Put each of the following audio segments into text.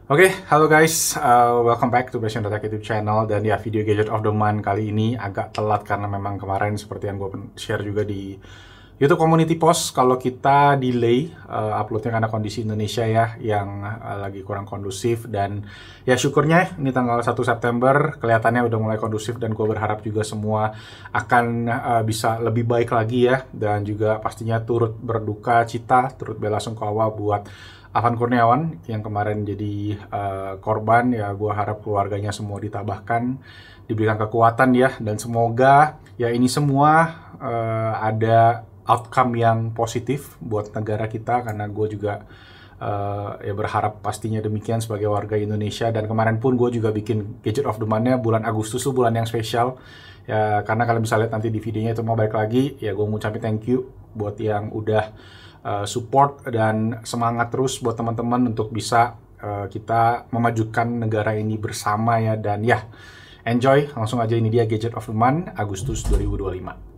Oke, halo guys, welcome back to Passion Tech YouTube channel. Dan ya, video Gadget of the Month kali ini agak telat karena memang kemarin seperti yang gue share juga di YouTube Community Post, kalau kita delay uploadnya karena kondisi Indonesia ya yang lagi kurang kondusif. Dan ya syukurnya ini tanggal 1 September kelihatannya udah mulai kondusif, dan gue berharap juga semua akan bisa lebih baik lagi ya. Dan juga pastinya turut berduka cita, turut bela sungkawa buat Afan Kurniawan yang kemarin jadi korban. Ya gue harap keluarganya semua ditabahkan, diberikan kekuatan ya, dan semoga ya ini semua ada outcome yang positif buat negara kita, karena gue juga ya berharap pastinya demikian sebagai warga Indonesia. Dan kemarin pun gue juga bikin Gadget of the Month-nya bulan Agustus tuh bulan yang spesial ya, karena kalian bisa lihat nanti di videonya itu. Mau balik lagi ya, gue ngucapin thank you buat yang udah support dan semangat terus buat teman-teman untuk bisa kita memajukan negara ini bersama ya. Dan ya, enjoy, langsung aja, ini dia Gadget of the Month Agustus 2025.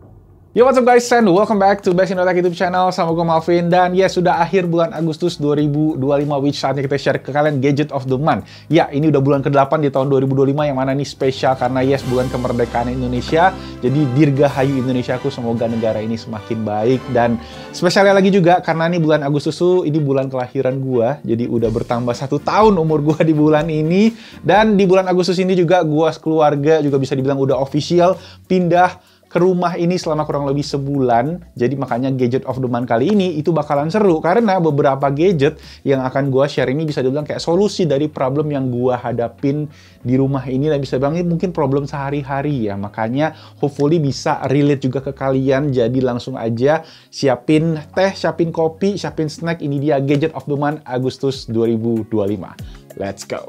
Yo, what's up guys, and welcome back to Passion Tech YouTube channel. Sama gue Malvin. Dan ya, sudah akhir bulan Agustus 2025, which saatnya kita share ke kalian Gadget of the Month. Ya, ini udah bulan ke-8 di tahun 2025, yang mana nih spesial karena yes, bulan kemerdekaan Indonesia. Jadi dirgahayu Indonesiaku, semoga negara ini semakin baik. Dan spesialnya lagi juga karena ini bulan Agustus tuh, ini bulan kelahiran gue. Jadi udah bertambah 1 tahun umur gue di bulan ini. Dan di bulan Agustus ini juga gue keluarga juga bisa dibilang udah official pindah ke rumah ini selama kurang lebih sebulan. Jadi makanya Gadget of the Month kali ini itu bakalan seru, karena beberapa gadget yang akan gue share ini bisa dibilang kayak solusi dari problem yang gue hadapin di rumah ini, dan bisa dibilang ini mungkin problem sehari-hari ya. Makanya hopefully bisa relate juga ke kalian. Jadi langsung aja siapin teh, siapin kopi, siapin snack. Ini dia Gadget of the Month Agustus 2025. Let's go!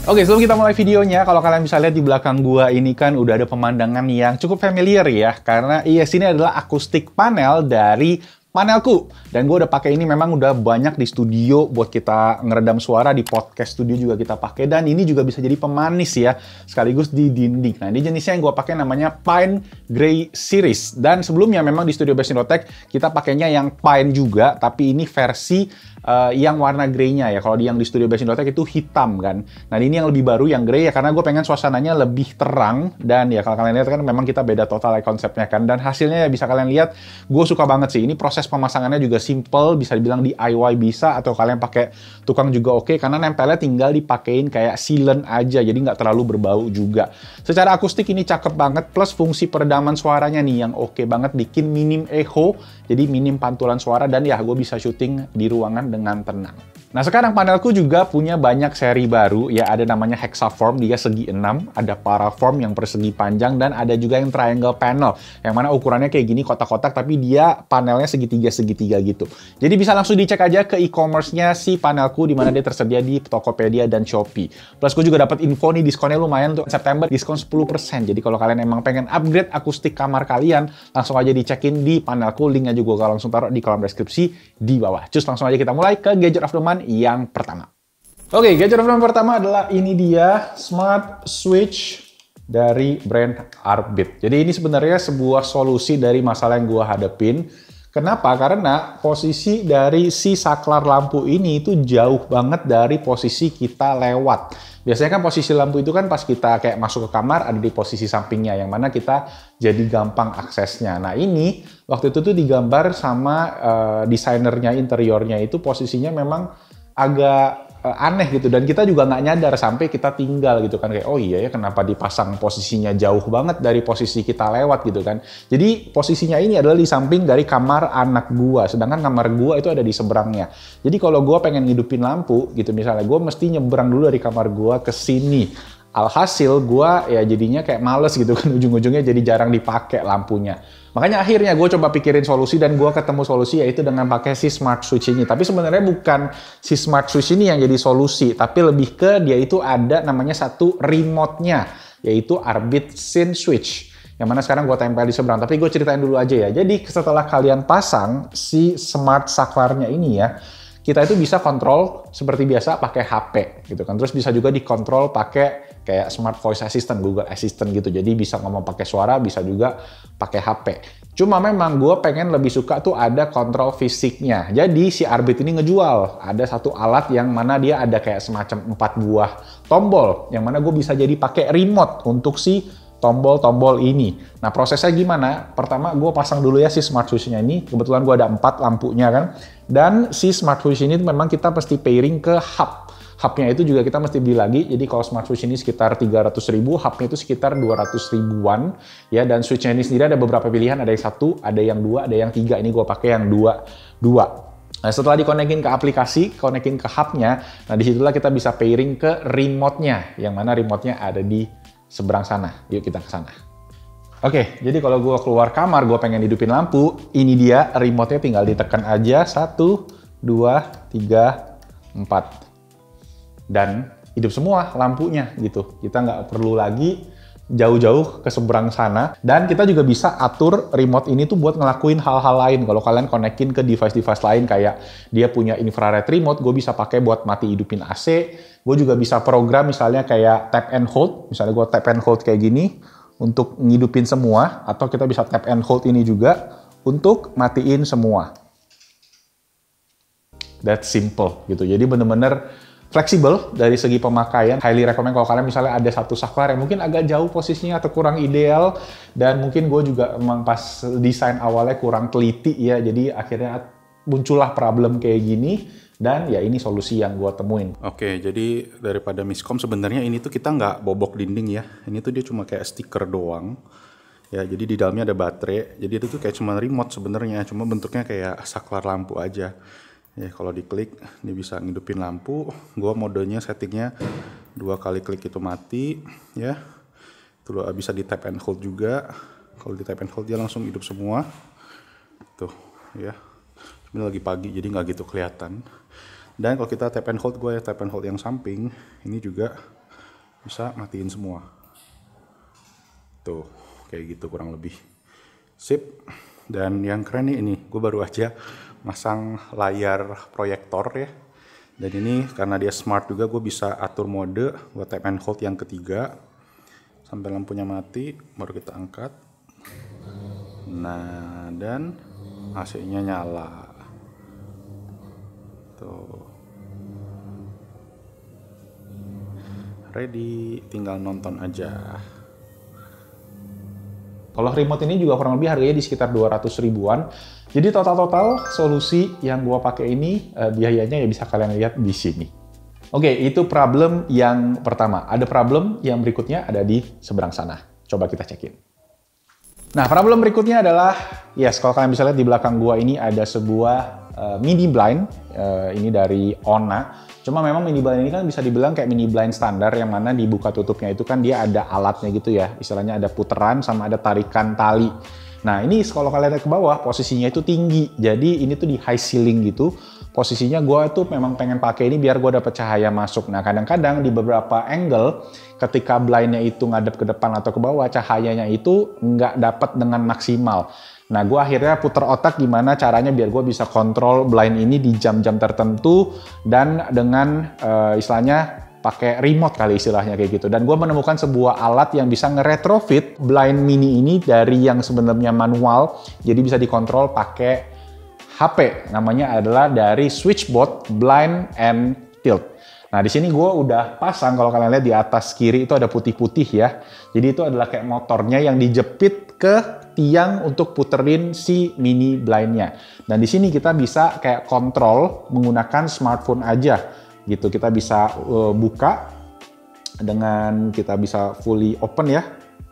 Oke, sebelum kita mulai videonya, kalau kalian bisa lihat di belakang gua ini kan udah ada pemandangan yang cukup familiar ya, karena sini adalah akustik panel dari panelku. Dan gue udah pakai ini, memang udah banyak di studio buat kita ngeredam suara, di podcast studio juga kita pakai, dan ini juga bisa jadi pemanis ya, sekaligus di dinding. Nah, ini jenisnya yang gue pakai namanya Pine Grey Series. Dan sebelumnya memang di studio Best Tech kita pakainya yang Pine juga, tapi ini versi yang warna grey-nya ya. Kalau yang di studio Best Tech itu hitam kan. Nah, ini yang lebih baru yang grey ya, karena gue pengen suasananya lebih terang. Dan ya kalau kalian lihat kan memang kita beda total ya konsepnya kan. Dan hasilnya ya bisa kalian lihat, gue suka banget sih. Ini proses pemasangannya juga simple, bisa dibilang DIY bisa, atau kalian pakai tukang juga oke, karena nempelnya tinggal dipakein kayak sealant aja, jadi nggak terlalu berbau juga. Secara akustik ini cakep banget, plus fungsi peredaman suaranya nih yang oke banget, bikin minim echo, jadi minim pantulan suara, dan ya gue bisa syuting di ruangan dengan tenang. Nah, sekarang panelku juga punya banyak seri baru ya, ada namanya Hexaform, dia segi 6, ada Paraform yang persegi panjang, dan ada juga yang Triangle Panel, yang mana ukurannya kayak gini, kotak-kotak, tapi dia panelnya segitiga-segitiga gitu. Jadi bisa langsung dicek aja ke e-commerce-nya si panelku, di mana dia tersedia di Tokopedia dan Shopee. Plus gue juga dapat info nih, diskonnya lumayan untuk September, diskon 10%. Jadi kalau kalian emang pengen upgrade akustik kamar kalian, langsung aja dicekin di panelku, linknya juga gue langsung taruh di kolom deskripsi di bawah. Cus, langsung aja kita mulai ke Gadget of the Month yang pertama. Oke, Gadget of the Month pertama adalah ini dia, Smart Switch dari brand Arbit. Jadi ini sebenarnya sebuah solusi dari masalah yang gue hadapin. Kenapa? Karena posisi dari si saklar lampu ini itu jauh banget dari posisi kita lewat. Biasanya kan posisi lampu itu kan pas kita kayak masuk ke kamar ada di posisi sampingnya, yang mana kita jadi gampang aksesnya. Nah, ini waktu itu tuh digambar sama desainernya, interiornya itu posisinya memang agak aneh gitu, dan kita juga nggak nyadar sampai kita tinggal gitu kan, kayak oh iya ya, kenapa dipasang posisinya jauh banget dari posisi kita lewat gitu kan. Jadi posisinya ini adalah di samping dari kamar anak gua, sedangkan kamar gua itu ada di seberangnya. Jadi kalau gua pengen ngidupin lampu gitu misalnya, gua mesti nyebrang dulu dari kamar gua ke sini. Alhasil gua ya jadinya kayak males gitu kan, ujung-ujungnya jadi jarang dipakai lampunya. Makanya akhirnya gue coba pikirin solusi, dan gue ketemu solusi yaitu dengan pakai si Smart Switch ini. Tapi sebenarnya bukan si Smart Switch ini yang jadi solusi, tapi lebih ke dia itu ada namanya satu remote-nya, yaitu Arbit Scene Switch. Yang mana sekarang gue tempel di seberang, tapi gue ceritain dulu aja ya. Jadi setelah kalian pasang si smart saklarnya ini ya, kita itu bisa kontrol seperti biasa pakai HP gitu kan. Terus bisa juga dikontrol pakai kayak smart voice assistant, Google Assistant gitu. Jadi bisa ngomong pakai suara, bisa juga pakai HP. Cuma memang gue pengen lebih suka tuh ada kontrol fisiknya. Jadi si Arbit ini ngejual. Ada satu alat yang mana dia ada kayak semacam 4 buah tombol. Yang mana gue bisa jadi pakai remote untuk si tombol-tombol ini. Nah prosesnya gimana? Pertama gue pasang dulu ya si smart switch-nya ini. Kebetulan gue ada 4 lampunya kan. Dan si smart switch ini memang kita mesti pairing ke hub. Hubnya itu juga kita mesti beli lagi, jadi kalau smart switch ini sekitar 300.000, hubnya itu sekitar 200 ribuan, ya. Dan switchnya ini sendiri ada beberapa pilihan, ada yang 1, ada yang 2, ada yang 3. Ini gue pakai yang 2. Nah setelah dikonekin ke aplikasi, konekin ke hubnya, nah disitulah kita bisa pairing ke remote-nya, yang mana remote-nya ada di seberang sana. Yuk kita ke sana. Oke, jadi kalau gue keluar kamar, gue pengen hidupin lampu, ini dia remote-nya, tinggal ditekan aja, 1, 2, 3, 4. Dan hidup semua lampunya gitu. Kita nggak perlu lagi jauh-jauh ke seberang sana. Dan kita juga bisa atur remote ini tuh buat ngelakuin hal-hal lain. Kalau kalian konekin ke device-device lain kayak dia punya infrared remote, gue bisa pakai buat mati hidupin AC. Gue juga bisa program misalnya kayak tap and hold. Misalnya gue tap and hold kayak gini untuk ngidupin semua. Atau kita bisa tap and hold ini juga untuk matiin semua. That's simple gitu. Jadi bener-bener fleksibel dari segi pemakaian. Highly recommend kalau kalian misalnya ada satu saklar yang mungkin agak jauh posisinya atau kurang ideal, dan mungkin gue juga emang pas desain awalnya kurang teliti ya, jadi akhirnya muncullah problem kayak gini, dan ya ini solusi yang gue temuin. Oke, jadi daripada miskom sebenarnya ini tuh kita nggak bobok dinding ya, ini tuh dia cuma kayak stiker doang. Ya, jadi di dalamnya ada baterai, jadi itu tuh kayak cuma remote sebenarnya, cuma bentuknya kayak saklar lampu aja. Ya, kalau diklik dia bisa ngidupin lampu. Gua modenya settingnya 2 kali klik itu mati ya. Terus bisa di tap and hold juga. Kalau di tap and hold dia langsung hidup semua. Tuh ya. Ini lagi pagi jadi nggak gitu kelihatan. Dan kalau kita tap and hold, gue ya tap and hold yang samping, ini juga bisa matiin semua. Tuh kayak gitu kurang lebih. Sip. Dan yang keren nih ini, gue baru aja masang layar proyektor ya. Dan ini karena dia smart juga, gue bisa atur mode. Gue tap and hold yang ketiga sampai lampunya mati, baru kita angkat. Nah, dan AC-nya nyala. Tuh. Ready, tinggal nonton aja. Kalau remote ini juga kurang lebih harganya di sekitar 200 ribuan. Jadi total-total solusi yang gua pakai ini biayanya ya bisa kalian lihat di sini. Oke, itu problem yang pertama. Ada problem yang berikutnya ada di seberang sana. Coba kita cekin. Nah, problem berikutnya adalah, yes, kalau kalian bisa lihat di belakang gua ini ada sebuah mini blind. Ini dari Onna. Cuma memang mini blind ini kan bisa dibilang kayak mini blind standar, yang mana dibuka tutupnya itu kan dia ada alatnya gitu ya. Istilahnya ada puteran sama ada tarikan tali. Nah ini kalau kalian lihat ke bawah posisinya itu tinggi. Jadi ini tuh di high ceiling gitu. Posisinya gue tuh memang pengen pakai ini biar gue dapet cahaya masuk. Nah kadang-kadang di beberapa angle ketika blindnya itu ngadep ke depan atau ke bawah, cahayanya itu nggak dapet dengan maksimal. Nah, gue akhirnya puter otak gimana caranya biar gue bisa kontrol blind ini di jam-jam tertentu dan dengan istilahnya pakai remote kali istilahnya kayak gitu. Dan gue menemukan sebuah alat yang bisa nge-retrofit blind mini ini dari yang sebenarnya manual, jadi bisa dikontrol pakai HP. Namanya adalah dari Switchbot Blind and Tilt. Nah, di sini gue udah pasang, kalau kalian lihat di atas kiri itu ada putih-putih ya. Jadi itu adalah kayak motornya yang dijepit ke tiang untuk puterin si mini blindnya. Dan di sini kita bisa kayak kontrol menggunakan smartphone aja gitu. Kita bisa buka dengan kita bisa fully open ya.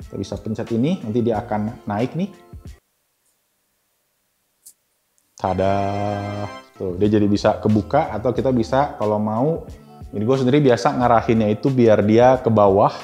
Kita bisa pencet ini, nanti dia akan naik nih. Tada! Tuh, dia jadi bisa kebuka, atau kita bisa kalau mau, ini gue sendiri biasa ngarahinnya itu biar dia ke bawah.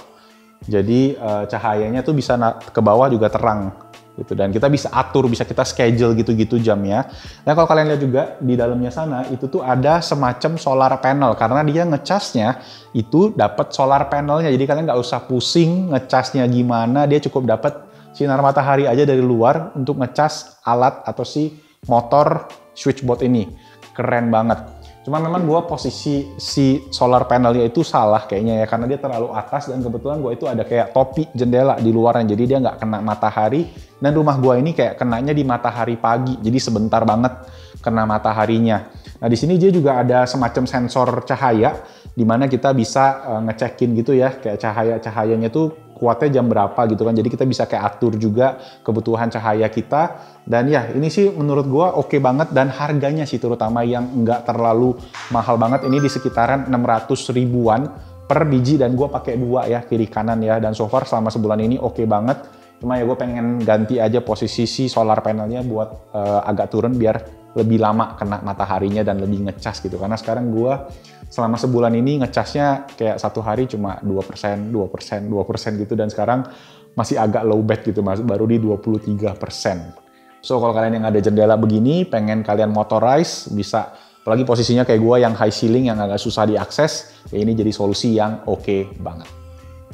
Jadi cahayanya tuh bisa ke bawah juga terang gitu, dan kita bisa atur, bisa kita schedule gitu-gitu jamnya. Nah kalau kalian lihat juga di dalamnya sana itu tuh ada semacam solar panel, karena dia ngecasnya itu dapat solar panelnya, jadi kalian nggak usah pusing ngecasnya gimana, dia cukup dapat sinar matahari aja dari luar untuk ngecas alat atau si motor Switchbot ini. Keren banget. Cuma memang gue posisi si solar panelnya itu salah kayaknya ya, karena dia terlalu atas dan kebetulan gue itu ada kayak topi jendela di luarnya, jadi dia nggak kena matahari. Dan rumah gue ini kayak kenanya di matahari pagi, jadi sebentar banget kena mataharinya. Nah di sini dia juga ada semacam sensor cahaya, di mana kita bisa ngecekin gitu ya, kayak cahayanya tuh kuatnya jam berapa gitu kan. Jadi kita bisa kayak atur juga kebutuhan cahaya kita. Dan ya ini sih menurut gua oke banget, dan harganya sih terutama yang nggak terlalu mahal banget. Ini di sekitaran 600 ribuan per biji, dan gua pakai 2 ya, kiri kanan ya. Dan so far selama sebulan ini oke banget. Cuma ya gue pengen ganti aja posisi si solar panelnya buat agak turun biar lebih lama kena mataharinya dan lebih ngecas gitu. Karena sekarang gue selama sebulan ini ngecasnya kayak satu hari cuma 2%, 2%, 2% gitu. Dan sekarang masih agak low bat gitu, baru di 23%. So kalau kalian yang ada jendela begini, pengen kalian motorize, bisa, apalagi posisinya kayak gue yang high ceiling yang agak susah diakses, ya ini jadi solusi yang oke banget.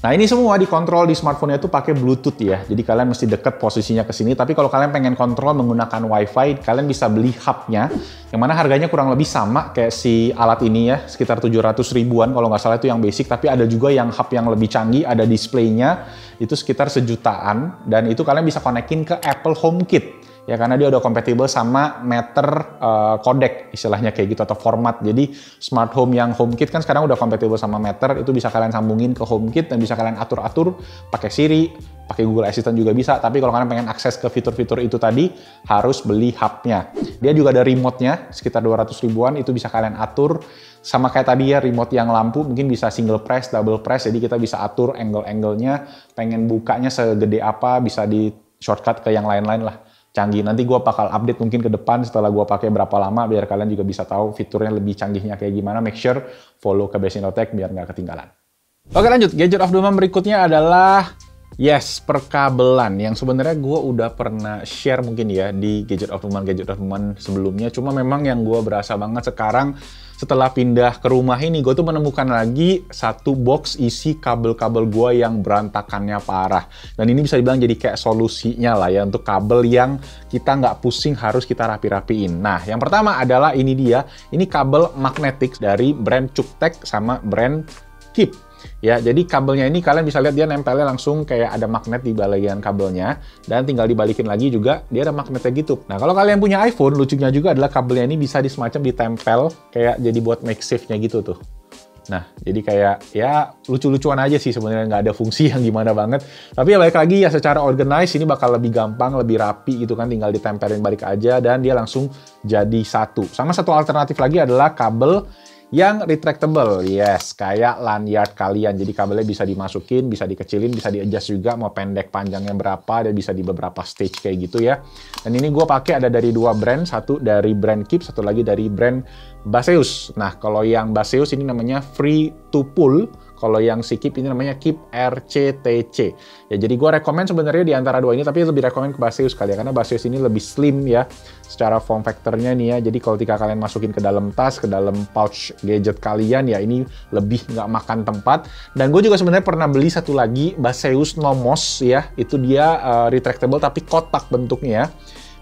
Nah ini semua dikontrol di smartphone-nya itu pakai Bluetooth ya, jadi kalian mesti deket posisinya ke sini. Tapi kalau kalian pengen kontrol menggunakan WiFi, kalian bisa beli hub-nya, yang mana harganya kurang lebih sama kayak si alat ini ya, sekitar 700 ribuan kalau nggak salah itu yang basic. Tapi ada juga yang hub yang lebih canggih, ada display-nya, itu sekitar 1 jutaan, dan itu kalian bisa konekin ke Apple HomeKit. Ya karena dia udah kompatibel sama meter codec istilahnya kayak gitu, atau format. Jadi smart home yang HomeKit kan sekarang udah kompatibel sama meter, itu bisa kalian sambungin ke HomeKit dan bisa kalian atur-atur pakai Siri, pakai Google Assistant juga bisa. Tapi kalau kalian pengen akses ke fitur-fitur itu tadi, harus beli hub-nya. Dia juga ada remote-nya sekitar 200 ribuan, itu bisa kalian atur. Sama kayak tadi ya, remote yang lampu mungkin bisa single press, double press, jadi kita bisa atur angle-angle-nya, pengen bukanya segede apa, bisa di shortcut ke yang lain-lain lah. Canggih. Nanti gue bakal update mungkin ke depan setelah gue pakai berapa lama, biar kalian juga bisa tahu fiturnya lebih canggihnya kayak gimana. Make sure follow ke Best Indotech biar nggak ketinggalan. Oke lanjut, gadget of the month berikutnya adalah perkabelan, yang sebenarnya gue udah pernah share mungkin ya di gadget of the month sebelumnya. Cuma memang yang gue berasa banget sekarang setelah pindah ke rumah ini, gue tuh menemukan lagi satu box isi kabel-kabel gue yang berantakannya parah. Dan ini bisa dibilang jadi kayak solusinya lah ya untuk kabel yang kita nggak pusing harus kita rapi-rapiin. Nah, yang pertama adalah ini dia. Ini kabel magnetik dari brand Cuktek sama brand Keep. Ya, jadi kabelnya ini kalian bisa lihat dia nempelnya langsung kayak ada magnet di bagian kabelnya, dan tinggal dibalikin lagi juga dia ada magnetnya gitu. Nah, kalau kalian punya iPhone, lucunya juga adalah kabelnya ini bisa semacam ditempel kayak jadi buat makeshift-nya gitu tuh. Nah, jadi kayak ya lucu-lucuan aja sih sebenarnya, nggak ada fungsi yang gimana banget. Tapi ya balik lagi ya, secara organize ini bakal lebih gampang, lebih rapi gitu kan, tinggal ditempelin balik aja dan dia langsung jadi satu. Sama satu alternatif lagi adalah kabel yang retractable, yes, kayak lanyard kalian. Jadi kabelnya bisa dimasukin, bisa dikecilin, bisa di-adjust juga mau pendek panjangnya berapa, dan bisa di beberapa stage kayak gitu ya. Dan ini gue pakai ada dari 2 brand, satu dari brand Keep, satu lagi dari brand Baseus. Nah, kalau yang Baseus ini namanya Free to Pull. Kalau yang si Keep ini namanya Keep RCTC. Ya, jadi gue rekomend sebenarnya di antara dua ini, tapi lebih rekomend ke Baseus kali ya, karena Baseus ini lebih slim ya, secara form factor-nya nih ya. Jadi kalau ketika kalian masukin ke dalam tas, ke dalam pouch gadget kalian, ya ini lebih nggak makan tempat. Dan gue juga sebenarnya pernah beli satu lagi, Baseus Nomos ya, itu dia retractable tapi kotak bentuknya.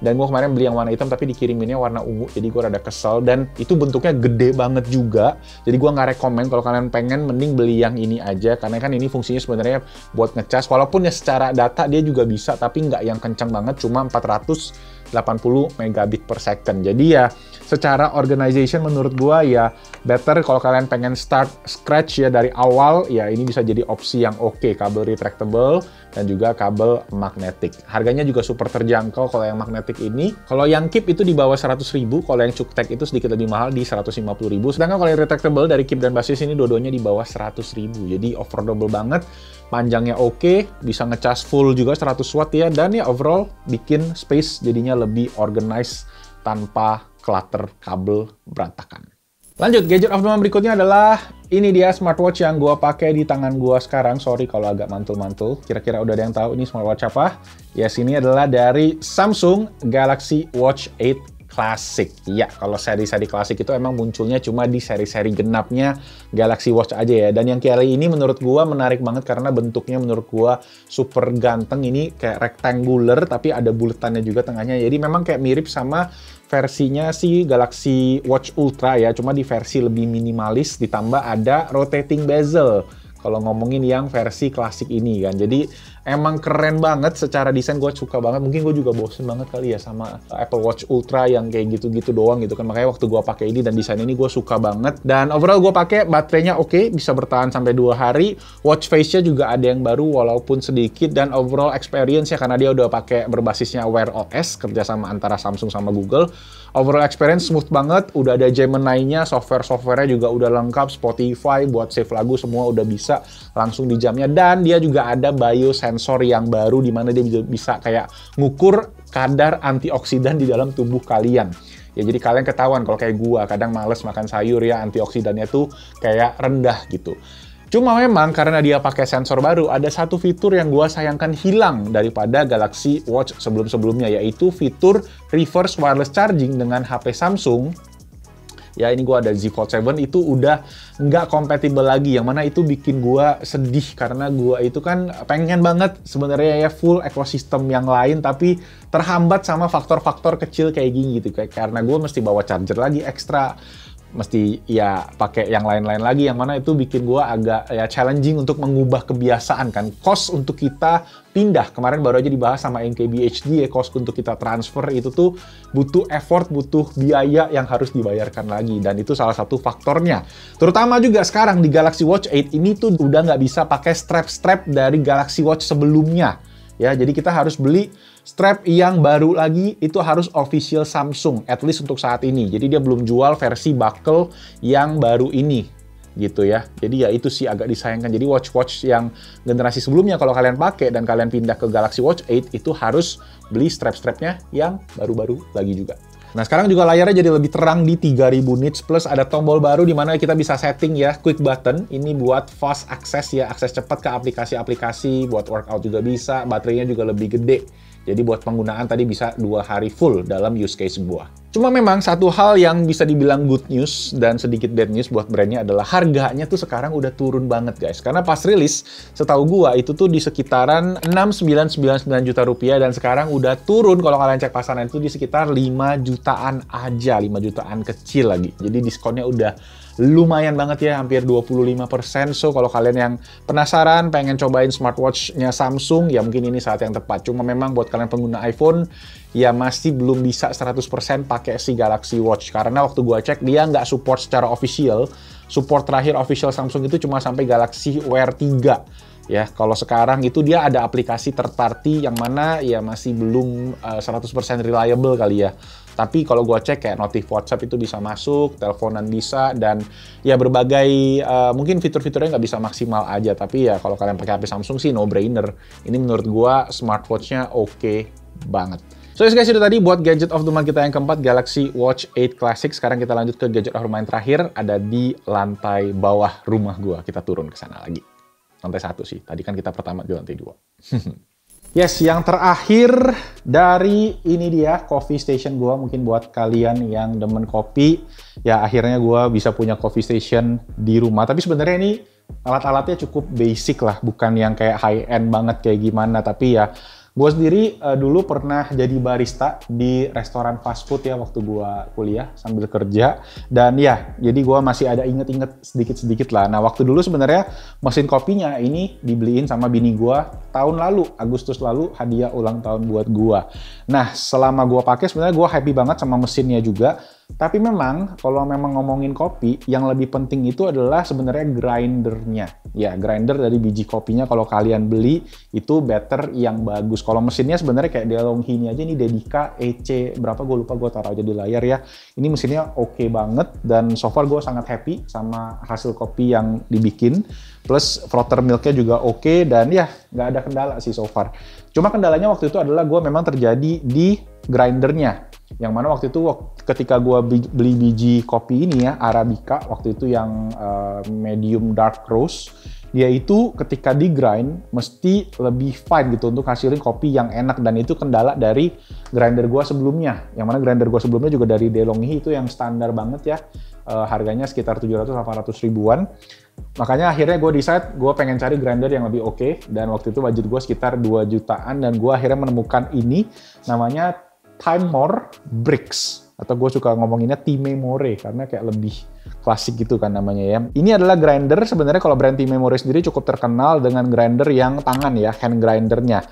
Dan gue kemarin beli yang warna hitam tapi dikiriminnya warna ungu, jadi gue rada kesel. Dan itu bentuknya gede banget juga, jadi gue nggak rekomen. Kalau kalian pengen, mending beli yang ini aja, karena kan ini fungsinya sebenarnya buat ngecas. Walaupun ya secara data dia juga bisa, tapi nggak yang kencang banget, cuma 480 megabit per second. Jadi ya secara organization menurut gue ya better kalau kalian pengen start scratch ya dari awal, ya ini bisa jadi opsi yang oke. Kabel retractable dan juga kabel magnetik. Harganya juga super terjangkau kalau yang magnetik ini. Kalau yang Keep itu di bawah 100.000, kalau yang Cuktek itu sedikit lebih mahal di 150.000. Sedangkan kalau yang retractable dari Keep dan Baseus ini dua-duanya di bawah 100.000. Jadi affordable banget, panjangnya oke, bisa ngecas full juga 100 watt ya, dan ya overall bikin space jadinya lebih organized tanpa clutter kabel berantakan. Lanjut, gadget of the month berikutnya adalah ini dia smartwatch yang gua pakai di tangan gua sekarang. Sorry kalau agak mantul-mantul. Kira-kira udah ada yang tahu ini smartwatch apa? Yes, ini adalah dari Samsung Galaxy Watch 8 Classic. Ya, kalau seri-seri klasik itu emang munculnya cuma di seri-seri genapnya Galaxy Watch aja ya. Dan yang kali ini menurut gua menarik banget karena bentuknya menurut gua super ganteng. Ini kayak rectangular tapi ada buletannya juga tengahnya. Jadi memang kayak mirip sama versinya si Galaxy Watch Ultra ya, cuma di versi lebih minimalis ditambah ada rotating bezel. Kalau ngomongin yang versi klasik ini kan. Jadi emang keren banget secara desain, gue suka banget. Mungkin gue juga bosen banget kali ya sama Apple Watch Ultra yang kayak gitu-gitu doang gitu kan. Makanya waktu gue pakai ini dan desain ini gue suka banget. Dan overall gue pakai baterainya oke, bisa bertahan sampai 2 hari. Watch face-nya juga ada yang baru walaupun sedikit. Dan overall experience ya, karena dia udah pakai berbasisnya Wear OS, kerjasama antara Samsung sama Google. Overall experience smooth banget, udah ada Gemini-nya, software-softwarenya juga udah lengkap, Spotify, buat save lagu semua udah bisa langsung di jamnya. Dan dia juga ada biosensor yang baru, dimana dia bisa kayak ngukur kadar antioksidan di dalam tubuh kalian. Ya jadi kalian ketahuan kalau kayak gua, kadang males makan sayur ya, antioksidannya tuh kayak rendah gitu. Cuma memang karena dia pakai sensor baru, ada satu fitur yang gua sayangkan hilang daripada Galaxy Watch sebelum-sebelumnya, yaitu fitur reverse wireless charging dengan HP Samsung. Ya ini gua ada Z Fold 7 itu udah nggak kompatibel lagi, yang mana itu bikin gua sedih karena gua itu kan pengen banget sebenarnya ya full ekosistem yang lain, tapi terhambat sama faktor-faktor kecil kayak gini gitu, karena gua mesti bawa charger lagi ekstra, mesti ya pakai yang lain-lain lagi, yang mana itu bikin gua agak ya challenging untuk mengubah kebiasaan kan. Cost untuk kita pindah, kemarin baru aja dibahas sama NKBHD ya, cost untuk kita transfer itu tuh butuh effort, butuh biaya yang harus dibayarkan lagi, dan itu salah satu faktornya. Terutama juga sekarang di Galaxy Watch 8 ini tuh udah nggak bisa pakai strap-strap dari Galaxy Watch sebelumnya. Ya, jadi kita harus beli strap yang baru lagi, itu harus official Samsung, at least untuk saat ini. Jadi dia belum jual versi buckle yang baru ini, gitu ya. Jadi ya itu sih agak disayangkan. Jadi watch-watch yang generasi sebelumnya kalau kalian pakai dan kalian pindah ke Galaxy Watch 8, itu harus beli strap-strapnya yang baru-baru lagi juga. Nah sekarang juga layarnya jadi lebih terang di 3000 nits, plus ada tombol baru di mana kita bisa setting ya, quick button. Ini buat fast access ya, akses cepat ke aplikasi-aplikasi, buat workout juga bisa, baterainya juga lebih gede. Jadi buat penggunaan tadi bisa 2 hari full dalam use case gua. Cuma memang satu hal yang bisa dibilang good news dan sedikit bad news buat brandnya adalah harganya tuh sekarang udah turun banget guys. Karena pas rilis, setahu gua itu tuh di sekitaran 6.999 juta rupiah, dan sekarang udah turun kalau kalian cek pasaran itu di sekitar 5 jutaan aja, 5 jutaan kecil lagi. Jadi diskonnya udah lumayan banget ya, hampir 25%. So kalau kalian yang penasaran pengen cobain smartwatch-nya Samsung, ya mungkin ini saat yang tepat. Cuma memang buat kalian pengguna iPhone, ya masih belum bisa 100% pakai si Galaxy Watch. Karena waktu gua cek, dia nggak support secara official. Support terakhir official Samsung itu cuma sampai Galaxy Wear 3. Ya, kalau sekarang itu dia ada aplikasi third party yang mana ya masih belum 100% reliable kali ya. Tapi kalau gua cek kayak notif WhatsApp itu bisa masuk, teleponan bisa, dan ya berbagai mungkin fitur-fiturnya nggak bisa maksimal aja. Tapi ya kalau kalian pakai HP Samsung sih no brainer. Ini menurut gua smartwatch-nya oke banget. So guys, itu tadi buat gadget of the month kita yang keempat, Galaxy Watch 8 Classic. Sekarang kita lanjut ke gadget of the month terakhir, ada di lantai bawah rumah gua. Kita turun ke sana lagi. Lantai 1 sih, tadi kan kita pertama di lantai 2. Yes, yang terakhir dari ini dia coffee station gua. Mungkin buat kalian yang demen kopi, ya akhirnya gua bisa punya coffee station di rumah. Tapi sebenarnya ini alat-alatnya cukup basic lah, bukan yang kayak high end banget kayak gimana. Tapi ya gue sendiri dulu pernah jadi barista di restoran fast food ya waktu gue kuliah sambil kerja. Dan ya, jadi gue masih ada inget-inget sedikit-sedikit lah. Nah, waktu dulu sebenarnya mesin kopinya ini dibeliin sama bini gue tahun lalu, Agustus lalu, hadiah ulang tahun buat gue. Nah, selama gue pakai sebenarnya gue happy banget sama mesinnya juga. Tapi memang kalau memang ngomongin kopi, yang lebih penting itu adalah sebenarnya grindernya. Ya, grinder dari biji kopinya kalau kalian beli itu better yang bagus. Kalau mesinnya sebenarnya kayak DeLonghi ini aja, ini Dedica EC berapa gue lupa, gue taruh aja di layar ya. Ini mesinnya oke banget, dan so far gue sangat happy sama hasil kopi yang dibikin. Plus frother milknya juga oke, dan ya nggak ada kendala sih so far. Cuma kendalanya waktu itu adalah gue memang terjadi di grindernya. Yang mana waktu itu ketika gue beli biji kopi ini ya, Arabica, waktu itu yang medium dark roast, dia itu ketika di grind mesti lebih fine gitu untuk hasilin kopi yang enak, dan itu kendala dari grinder gua sebelumnya. Yang mana grinder gua sebelumnya juga dari DeLonghi itu yang standar banget ya. Harganya sekitar 700-800 ribuan. Makanya akhirnya gue decide gue pengen cari grinder yang lebih oke, dan waktu itu budget gue sekitar 2 jutaan, dan gue akhirnya menemukan ini namanya Timemore Brix, atau gue suka ngomonginnya Timemore karena kayak lebih klasik gitu kan namanya ya. Ini adalah grinder, sebenarnya kalau brand Timemore sendiri cukup terkenal dengan grinder yang tangan ya, hand grindernya.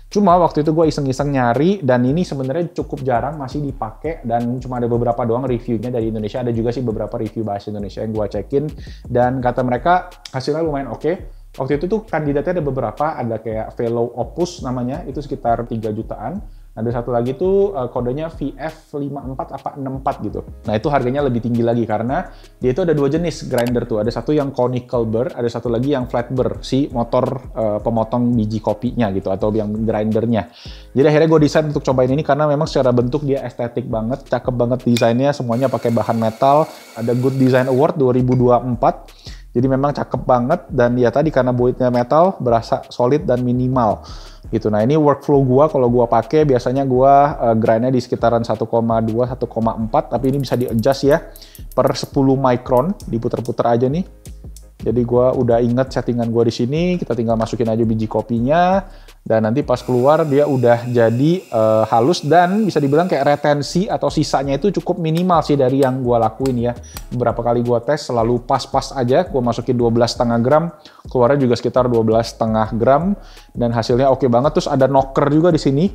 Cuma waktu itu gue iseng-iseng nyari, dan ini sebenarnya cukup jarang masih dipakai, dan cuma ada beberapa doang reviewnya dari Indonesia. Ada juga sih beberapa review bahasa Indonesia yang gue cekin, dan kata mereka hasilnya lumayan oke. Waktu itu tuh kandidatnya ada beberapa, ada kayak Velo Opus namanya, itu sekitar 3 jutaan. Ada satu lagi tuh kodenya VF54 apa 64 gitu. Nah itu harganya lebih tinggi lagi karena dia itu ada 2 jenis grinder tuh. Ada satu yang conical burr, ada satu lagi yang flat burr, si motor pemotong biji kopinya gitu, atau yang grindernya. Jadi akhirnya gue desain untuk cobain ini karena memang secara bentuk dia estetik banget, cakep banget desainnya, semuanya pakai bahan metal. Ada Good Design Award 2024. Jadi memang cakep banget, dan ya tadi karena buitnya metal berasa solid dan minimal gitu. Nah ini workflow gua, kalau gua pakai biasanya gua grindnya di sekitaran 1,2 1,4, tapi ini bisa di-adjust ya per 10 micron, diputer-puter aja nih. Jadi gua udah inget settingan gua di sini, kita tinggal masukin aja biji kopinya, dan nanti pas keluar dia udah jadi halus, dan bisa dibilang kayak retensi atau sisanya itu cukup minimal sih dari yang gua lakuin ya. Beberapa kali gua tes selalu pas-pas aja, gua masukin 12,5 gram, keluarnya juga sekitar 12,5 gram, dan hasilnya oke banget. Terus ada knocker juga di sini,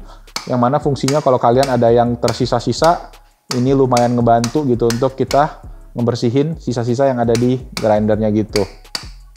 yang mana fungsinya kalau kalian ada yang tersisa-sisa, ini lumayan ngebantu gitu untuk kita ngebersihin sisa-sisa yang ada di grindernya gitu.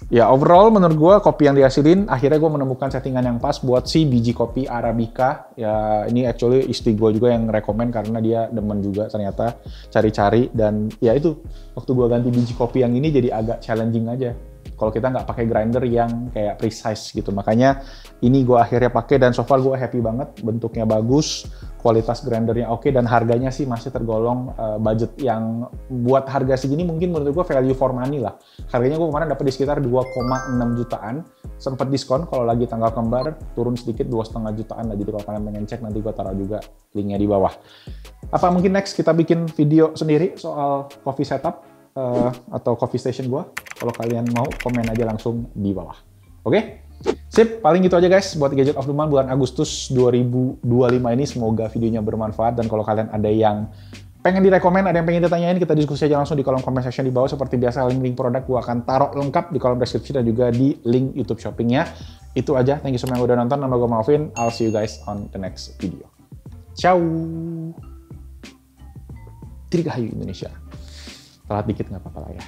Ya overall menurut gue kopi yang dihasilin, akhirnya gue menemukan settingan yang pas buat si biji kopi Arabica. Ya ini actually istri gue juga yang rekomen karena dia demen juga ternyata cari-cari, dan ya itu waktu gue ganti biji kopi yang ini jadi agak challenging aja kalau kita nggak pakai grinder yang kayak precise gitu. Makanya ini gue akhirnya pakai, dan so far gue happy banget, bentuknya bagus, kualitas grindernya oke, dan harganya sih masih tergolong budget yang buat harga segini mungkin menurut gue value for money lah. Harganya gue kemarin dapat di sekitar 2,6 jutaan, sempat diskon kalau lagi tanggal kembar, turun sedikit 2,5 jutaan lah. Jadi kalau kalian pengen cek nanti gue taruh juga linknya di bawah. Apa mungkin next kita bikin video sendiri soal coffee setup atau coffee station gue? Kalau kalian mau komen aja langsung di bawah. Oke? Sip, paling gitu aja guys buat Gadget of the Month bulan Agustus 2025 ini. Semoga videonya bermanfaat, dan kalau kalian ada yang pengen direkomen, ada yang pengen ditanyain, kita diskusi aja langsung di kolom comment section di bawah. Seperti biasa, link-link produk gue akan taruh lengkap di kolom deskripsi dan juga di link YouTube Shoppingnya. Itu aja, thank you semua yang udah nonton. Nama gue Malvin, I'll see you guys on the next video. Ciao! Dirgahayu Indonesia. Telat dikit nggak apa-apa lah ya.